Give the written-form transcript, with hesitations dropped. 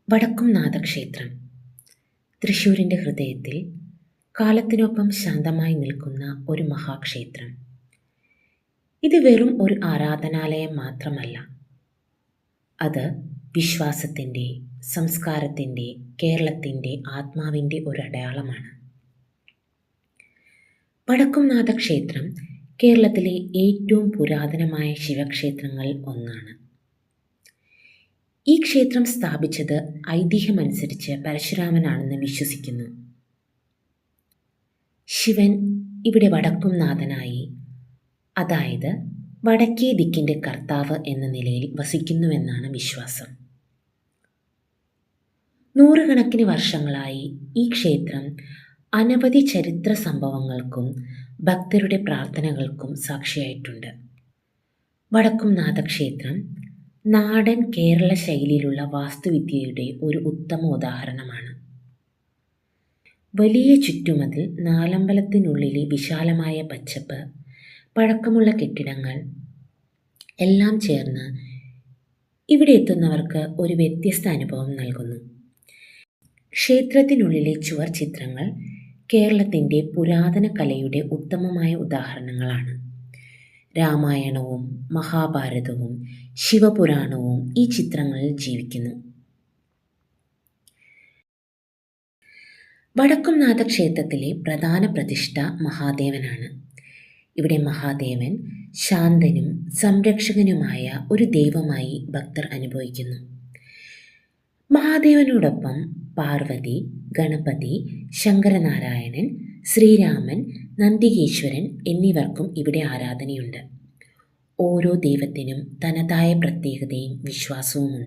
വടക്കുംനാഥ ക്ഷേത്രം തൃശ്ശൂരിൻ്റെ ഹൃദയത്തിൽ കാലത്തിനൊപ്പം ശാന്തമായി നിൽക്കുന്ന ഒരു മഹാക്ഷേത്രം. ഇത് വെറും ഒരു ആരാധനാലയം മാത്രമല്ല, അത് വിശ്വാസത്തിൻ്റെ, സംസ്കാരത്തിൻ്റെ, കേരളത്തിൻ്റെ ആത്മാവിൻ്റെ ഒരു അടയാളമാണ്. വടക്കുംനാഥ ക്ഷേത്രം കേരളത്തിലെ ഏറ്റവും പുരാതനമായ ശിവക്ഷേത്രങ്ങളിൽ ഒന്നാണ്. ഈ ക്ഷേത്രം സ്ഥാപിച്ചത് ഐതിഹ്യമനുസരിച്ച് പരശുരാമനാണെന്ന് വിശ്വസിക്കുന്നു. ശിവൻ ഇവിടെ വടക്കുംനാഥനായി, അതായത് വടക്കേ ദിക്കിൻ്റെ കർത്താവ് എന്ന നിലയിൽ വസിക്കുന്നുവെന്നാണ് വിശ്വാസം. നൂറുകണക്കിന് വർഷങ്ങളായി ഈ ക്ഷേത്രം അനവധി ചരിത്ര സംഭവങ്ങൾക്കും ഭക്തരുടെ പ്രാർത്ഥനകൾക്കും സാക്ഷിയായിട്ടുണ്ട്. വടക്കുംനാഥ ക്ഷേത്രം നാടൻ കേരള ശൈലിയിലുള്ള വാസ്തുവിദ്യയുടെ ഒരു ഉത്തമ ഉദാഹരണമാണ്. വലിയ ചുറ്റുമതിൽ, നാലമ്പലത്തിനുള്ളിലെ വിശാലമായ പച്ചപ്പ്, പഴക്കമുള്ള കെട്ടിടങ്ങൾ എല്ലാം ചേർന്ന് ഇവിടെ എത്തുന്നവർക്ക് ഒരു വ്യത്യസ്ത അനുഭവം നൽകുന്നു. ക്ഷേത്രത്തിനുള്ളിലെ ചുവർ ചിത്രങ്ങൾ കേരളത്തിൻ്റെ പുരാതന കലയുടെ ഉത്തമമായ ഉദാഹരണങ്ങളാണ്. രാമായണവും മഹാഭാരതവും ശിവപുരാണവും ഈ ചിത്രങ്ങളിൽ ജീവിക്കുന്നു. വടക്കുംനാഥ ക്ഷേത്രത്തിലെ പ്രധാന പ്രതിഷ്ഠ മഹാദേവനാണ്. ഇവിടെ മഹാദേവൻ ശാന്തനും സംരക്ഷകനുമായ ഒരു ദൈവമായി ഭക്തർ അനുഭവിക്കുന്നു. മഹാദേവനോടൊപ്പം പാർവതി, ഗണപതി, ശങ്കരനാരായണൻ, ശ്രീരാമൻ, നന്ദികേശ്വരൻ എന്നിവർക്കും ഇവിടെ ആരാധനയുണ്ട്. ഓരോ ദൈവത്തിനും തനതായ പ്രത്യേകതയും വിശ്വാസവുമുണ്ട്.